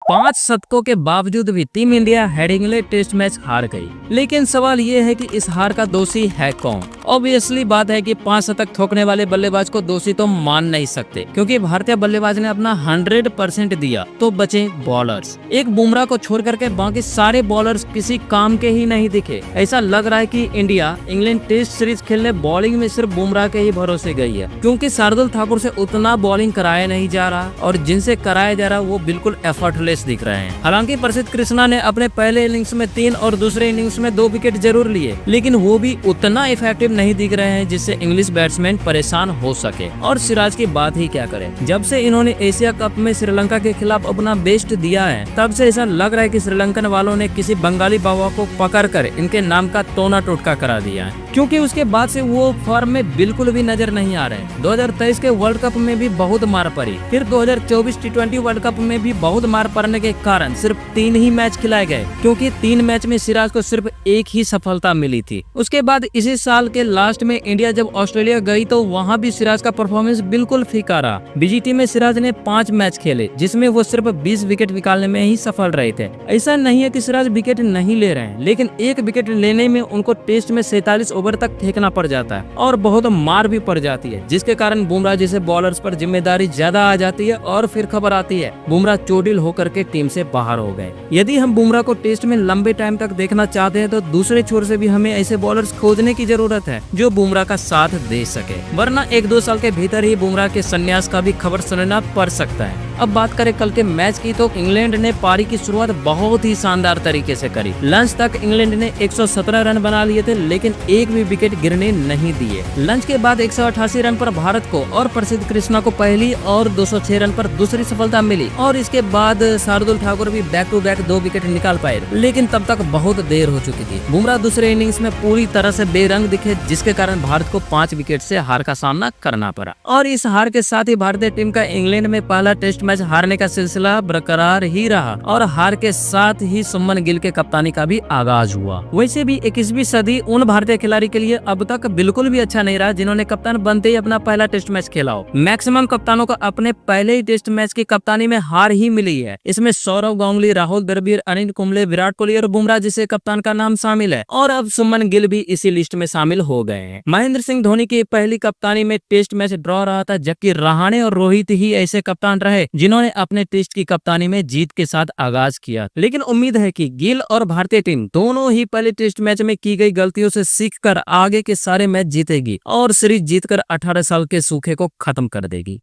5 शतकों के बावजूद भी team India Headingley test match हार गई। लेकिन सवाल ये है कि इस हार का दोषी है कौन? ऑब्वियसली बात है कि 5 शतक ठोकने वाले बल्लेबाज को दोषी तो मान नहीं सकते, क्योंकि भारतीय बल्लेबाज ने अपना 100% दिया। तो बचे बॉलर्स। एक बुमराह को छोड़ करके बाकी सारे बॉलर्स किसी काम के ही नहीं दिखे। ऐसा लग रहा है कि इंडिया इंग्लैंड टेस्ट सीरीज खेलने बॉलिंग में सिर्फ बुमराह के ही भरोसे गई है, क्योंकि शार्दुल ठाकुर से उतना बॉलिंग कराया नहीं जा रहा और जिनसे कराया जा रहा वो बिल्कुल एफर्टलेस दिख रहे हैं। हालांकि प्रसिद्ध कृष्णा ने अपने पहले इनिंग्स में 3 और दूसरे इनिंग्स में 2 विकेट जरूर लिए, लेकिन वो भी उतना इफेक्टिव नहीं दिख रहे हैं जिससे इंग्लिश बैट्समैन परेशान हो सके। और सिराज की बात ही क्या करें, जब से इन्होंने एशिया कप में श्रीलंका के खिलाफ अपना बेस्ट दिया है, तब से ऐसा लग रहा है कि श्रीलंकन वालों ने किसी बंगाली बाबा को पकड़कर इनके नाम का टोना टोटका करा दिया है, क्योंकि उसके बाद से वो फॉर्म में बिल्कुल भी नजर नहीं आ रहे। 2023 के वर्ल्ड कप में भी बहुत मार पड़ी, फिर 2024 T20 वर्ल्ड कप में भी बहुत मार पड़ने के कारण सिर्फ 3 ही मैच खिलाए गए, क्योंकि 3 मैच में सिराज को सिर्फ एक ही सफलता मिली थी। उसके बाद इसी साल के लास्ट में इंडिया जब ऑस्ट्रेलिया गई तो वहाँ भी सिराज का परफॉर्मेंस बिल्कुल फीका रहा। बीजीटी में सिराज ने 5 मैच खेले, जिसमें वो सिर्फ 20 विकेट निकालने में ही सफल रहे थे। ऐसा नहीं है कि सिराज विकेट नहीं ले रहे हैं, लेकिन एक विकेट लेने में उनको टेस्ट में 47 ओवर तक फेंकना पड़ जाता है और बहुत मार भी पड़ जाती है, जिसके कारण बुमराह जैसे बॉलर्स पर जिम्मेदारी ज्यादा आ जाती है और फिर खबर आती है बुमराह चोटिल होकर के टीम से बाहर हो गए। यदि हम बुमराह को टेस्ट में लंबे टाइम तक देखना चाहते हैं तो दूसरे छोर से भी हमें ऐसे बॉलर्स खोजने की जरूरत है जो बुमराह का साथ दे सके, वरना 1-2 साल के भीतर ही बुमराह के संन्यास का भी खबर सुनना पड़ सकता है। अब बात करें कल के मैच की, तो इंग्लैंड ने पारी की शुरुआत बहुत ही शानदार तरीके से करी। लंच तक इंग्लैंड ने 117 रन बना लिए थे, लेकिन एक भी विकेट गिरने नहीं दिए। लंच के बाद 188 रन पर भारत को और प्रसिद्ध कृष्णा को पहली और 206 रन पर दूसरी सफलता मिली, और इसके बाद शार्दुल ठाकुर भी बैक टू बैक 2 विकेट निकाल पाए, लेकिन तब तक बहुत देर हो चुकी थी। बुमराह दूसरे इनिंग्स में पूरी तरह से बेरंग दिखे, जिसके कारण भारत को 5 विकेट से हार का सामना करना पड़ा। और इस हार के साथ ही भारतीय टीम का इंग्लैंड में पहला टेस्ट मैच हारने का सिलसिला बरकरार ही रहा, और हार के साथ ही सुमन गिल के कप्तानी का भी आगाज हुआ। वैसे भी 21वीं सदी उन भारतीय खिलाड़ी के लिए अब तक बिल्कुल भी अच्छा नहीं रहा जिन्होंने कप्तान बनते ही अपना पहला टेस्ट मैच खेला हो। मैक्सिमम कप्तानों को अपने पहले ही टेस्ट मैच की कप्तानी में हार ही मिली है। इसमें सौरव गांगुली, राहुल द्रविड़, अनिल कुंबले, विराट कोहली और बुमराह जैसे कप्तान का नाम शामिल है, और अब सुमन गिल भी इसी लिस्ट में शामिल हो गए हैं। महेंद्र सिंह धोनी की पहली कप्तानी में टेस्ट मैच ड्रॉ रहा था, जबकि रहाणे और रोहित ही ऐसे कप्तान रहे जिन्होंने अपने टेस्ट की कप्तानी में जीत के साथ आगाज किया। लेकिन उम्मीद है कि गिल और भारतीय टीम दोनों ही पहले टेस्ट मैच में की गई गलतियों से सीखकर आगे के सारे मैच जीतेगी और सीरीज जीतकर 18 साल के सूखे को खत्म कर देगी।